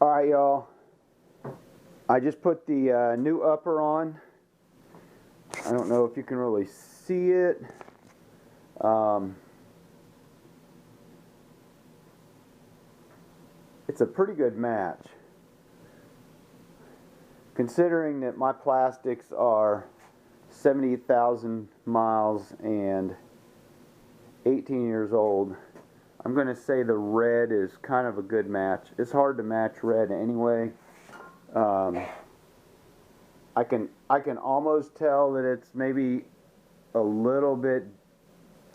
Alright, y'all. I just put the new upper on. I don't know if you can really see it. It's a pretty good match. Considering that my plastics are 70,000 miles and 18 years old, I'm going to say the red is kind of a good match. It's hard to match red anyway. I can almost tell that it's maybe a little bit,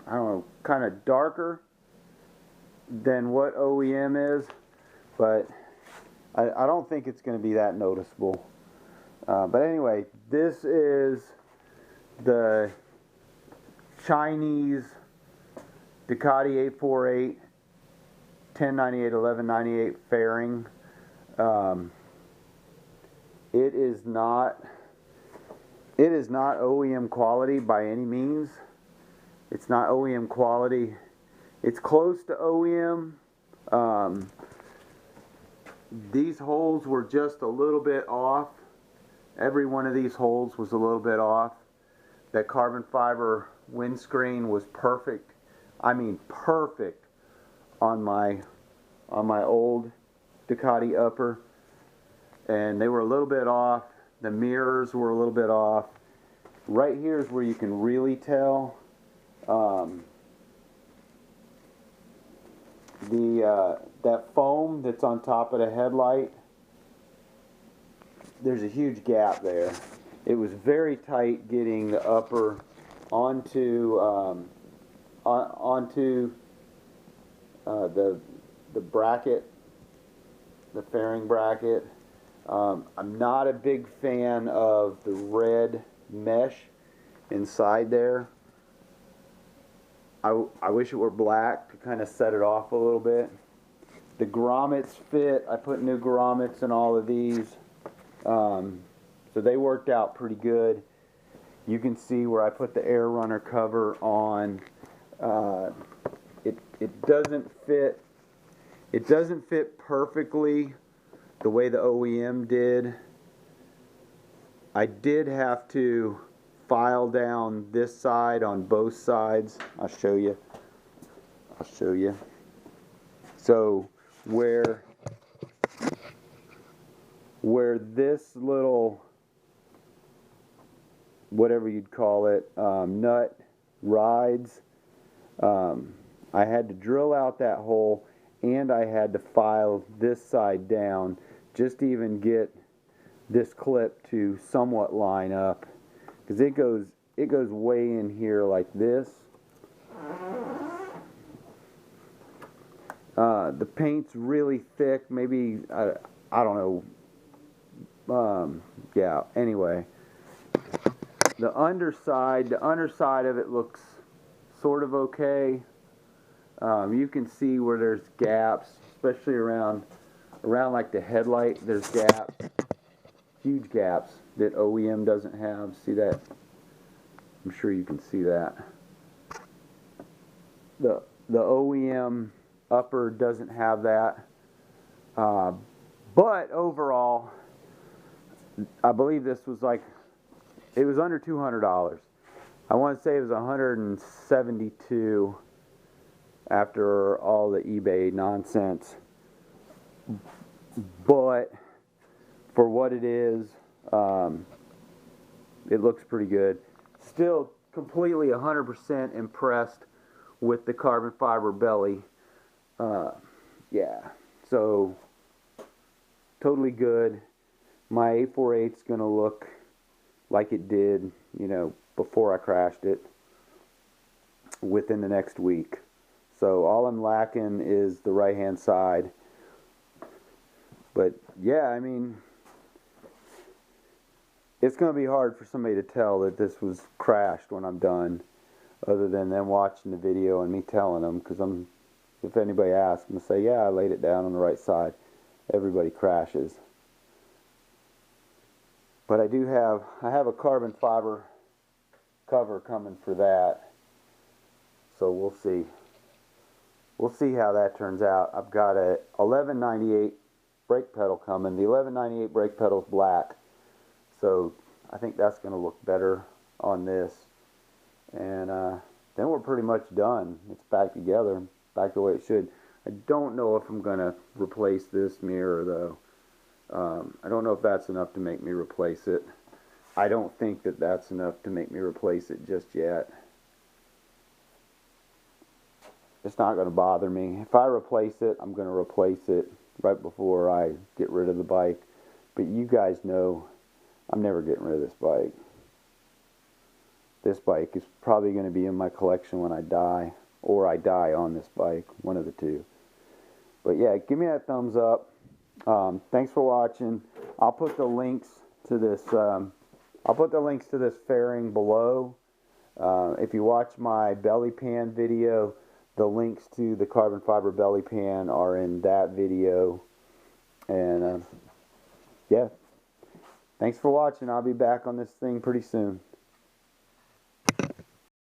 I don't know, kind of darker than what OEM is, but I don't think it's going to be that noticeable. But anyway, this is the Chinese Ducati 848 1098 1198 fairing. It is not OEM quality by any means. It's not OEM quality. It's close to OEM. These holes were just a little bit off. Every one of these holes was a little bit off. That carbon fiber windscreen was perfect. I mean perfect on my old Ducati upper. And they were a little bit off. The mirrors were a little bit off. Right here is where you can really tell. That foam that's on top of the headlight, there's a huge gap there. It was very tight getting the upper onto the bracket, the fairing bracket. I'm not a big fan of the red mesh inside there. I wish it were black to kind of set it off a little bit. The grommets fit. I put new grommets in all of these. So they worked out pretty good. You can see where I put the air runner cover on. It doesn't fit. It doesn't fit perfectly the way the OEM did. I did have to file down this side on both sides. I'll show you. So where this little, whatever you'd call it, nut rides, I had to drill out that hole, and I had to file this side down just to even get this clip to somewhat line up, because it goes way in here like this. The paint's really thick, maybe I don't know. Yeah, anyway, the underside of it looks sort of okay. You can see where there's gaps, especially around like the headlight. There's gaps, huge gaps that OEM doesn't have. See that? I'm sure you can see that. The OEM upper doesn't have that. But overall, I believe this was like, it was under $200. I want to say it was $172 after all the eBay nonsense. But for what it is, it looks pretty good. Still completely 100% impressed with the carbon fiber belly. Yeah, so totally good. My 848's gonna look like it did, you know, before I crashed it within the next week. So all I'm lacking is the right hand side. But yeah, I mean, it's going to be hard for somebody to tell that this was crashed when I'm done, other than them watching the video and me telling them, because if anybody asks, I'm going to say, yeah, I laid it down on the right side. Everybody crashes. But I have a carbon fiber cover coming for that. So we'll see. We'll see how that turns out. I've got a 1198 brake pedal coming. The 1198 brake pedal is black, so I think that's going to look better on this. And then we're pretty much done. It's back together, back the way it should. I don't know if I'm going to replace this mirror, though. I don't know if that's enough to make me replace it. I don't think that that's enough to make me replace it just yet. It's not going to bother me. If I replace it, I'm going to replace it right before I get rid of the bike. But you guys know I'm never getting rid of this bike. This bike is probably going to be in my collection when I die, or I die on this bike, one of the two. But yeah, give me that thumbs up. Thanks for watching. I'll put the links to this. I'll put the links to this fairing below. If you watch my belly pan video, the links to the carbon fiber belly pan are in that video. And yeah, thanks for watching. I'll be back on this thing pretty soon.